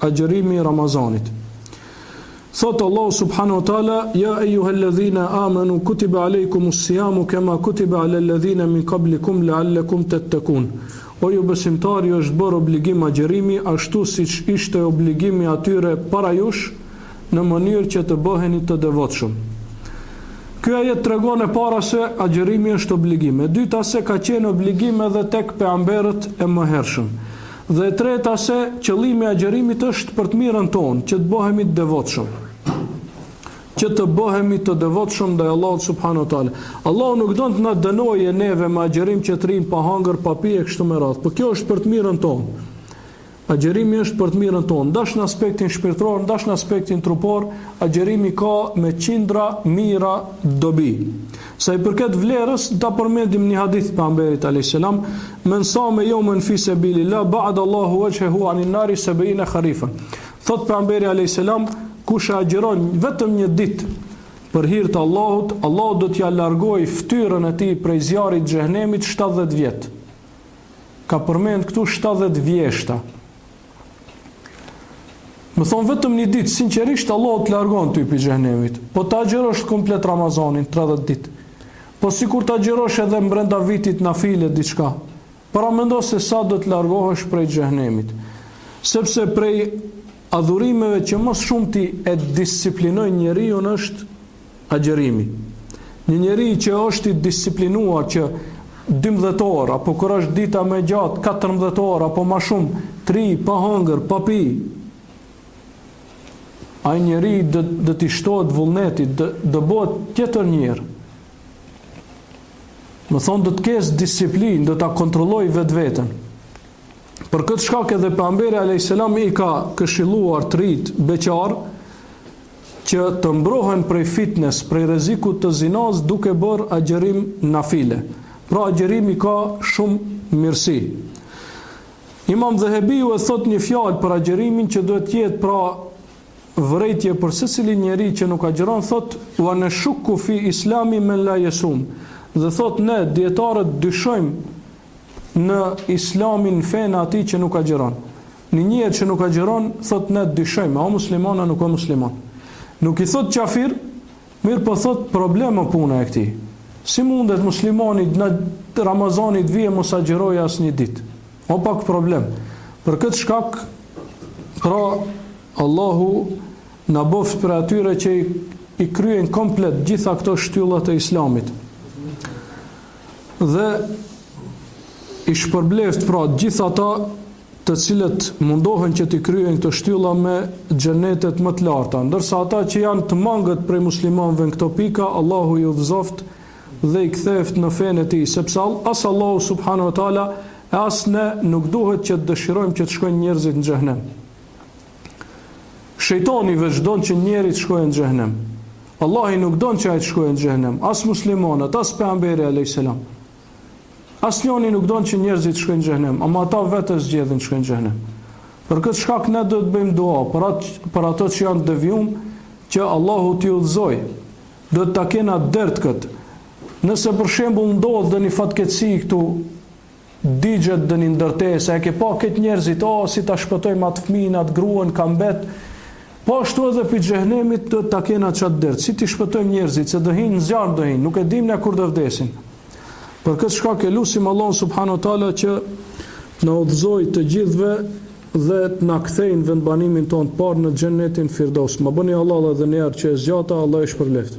agjerimi i Ramazanit. Thot Allah subhanahu wa taala: "Ja eyyuhalladhina amanu kutiba alaykumus siyamu kama kutiba alal ladhina min qablikum la'allakum tattaqun." O ju besimtari, është bërë obligim agjerimi ashtu siç ishte obligimi atyre para jush, në mënyrë që të bëheni të devotshëm. Ky ajet tregon e para se agjerimi është obligim, e dyta se ka qenë obligim edhe tek pejgamberët e mëhershëm. Dhe e treta se qëllimi i agjerimit është për të mirën tonë, që të bëhemi të devotshëm. Që të bëhemi të devotshëm ndaj Allahut subhanahu wa taala. Allahu nuk do të na dënojë neve me agjerim që të rrim pa hangër, pa pije kështu me radhë, por kjo është për të mirën tonë. Agjerimi është për të mirën tonë, ndash në aspektin shpirtëror, ndash në aspektin trupor, agjerimi ka me qindra mira dobi. Sa i përket vlerës, ta përmendim një hadith të pejgamberit alayhis salam: "Men sama yawman fi sabilillah ba'da Allahu wajhahu 'anil nari 70 kharifan." Thot pejgamberi alayhis salam, kush agjeron vetëm një ditë për hir të Allahut, Allahu do t'ia largojë fytyrën e tij prej zjarrit të xhehenemit 70 vjet. Ka përmend këtu 70 vjeshta. Më thonë vetëm një ditë, sinqerisht Allah të largon ty për xhehenemit, po të agjerosh komplet Ramazanin, 30 ditë. Po si kur të agjerosh edhe mbrenda vitit nafile diçka, para mendo se sa do të largohesh prej xhehenemit. Sepse prej adhurimeve që më shumë ti e disiplinojnë njeriu është agjerimi. Një njeri që është i disiplinuar që 12 orë, apo kur është dita më gjatë 14 orë, apo më shumë, 3 pa hëngër, pa pi, ai njeri do t'i shtohet vullnetit, do bëhet tjetër njerë. Më thonë, do të kesh disiplinë, do ta kontrolloj vetveten. Për këtë shkak edhe pejgamberi alayhis salam i ka këshilluar të rit beqar që të mbrohen prej fitnes, prej rrezikut të zinaz, duke bërë agjerim nafile. Pra agjerimi ka shumë mirësi. Imam Dhehebiu e thot një fjalë për agjerimin që duhet të jetë pra vërejtje për secili njeri që nuk agjeron, thot: "Wa nashukku fi islami man la yasum." Dhe thot, ne dietarët dyshojmë në islamin, fen atij që nuk agjeron. Një njerëz që nuk agjeron, thot, ne dyshojmë, a musliman a nuk është musliman. Nuk i thot kafir, mirë po thot probleme puna e këtij. Si mundet muslimani në Ramazanit vije mos agjeroj asnjë ditë? O pak problem. Për këtë shkak, pra Allahu na boft për atyre që i kryen komplet gjitha këto shtyllat e islamit. Dhe i shpërbleft pra gjitha ata të cilët mundohen që t'i kryen këto shtylla me xhenetet më të larta, ndërsa ata që janë të mangët prej muslimanëve në këto pika, Allahu ju udhëzoft dhe i ktheft në fenë e tij, sepse as Allahu subhanahu wa taala e as ne nuk duhet që të dëshirojmë që të shkojnë njerëzit në xhehenem. Shejtani vazhdon që njerit shkojnë në xhehenem. Allahi nuk don që ai të shkojnë në xhehenem, as muslimanët, as pejgamberi alayhis salam. Asnjëri nuk don që njerëzit të shkojnë në xhehenem, ama ata vetë zgjedhin të shkojnë në xhehenem. Për këtë shkak ne do të bëjmë dua për ato që janë devijuar, që Allahu t'i udhëzojë. Do të ta kena dert këtë. Nëse për shembull ndodh një fatkeqësi këtu, digjet dëni ndërtesa, e ke pa këtë njerëzit, si ta shpëtojmë atë fëmijën, atë gruan, ka mbet. Po ashtu edhe për xhehenemit do ta kena çat dert. Si ti shpëtojmë njerëzit, se do hinë në zjarr, do hinë, nuk e dimë ne kur do vdesin. Për këtë shkak e lutim Allahun subhanahu wa taala që na udhëzojë të gjithëve dhe të na kthejnë vendbanimin tonë të parë në xhenetin Firdaus. Ma bëni Allah edhe një herë që e zgjata, Allah e shpërbleft.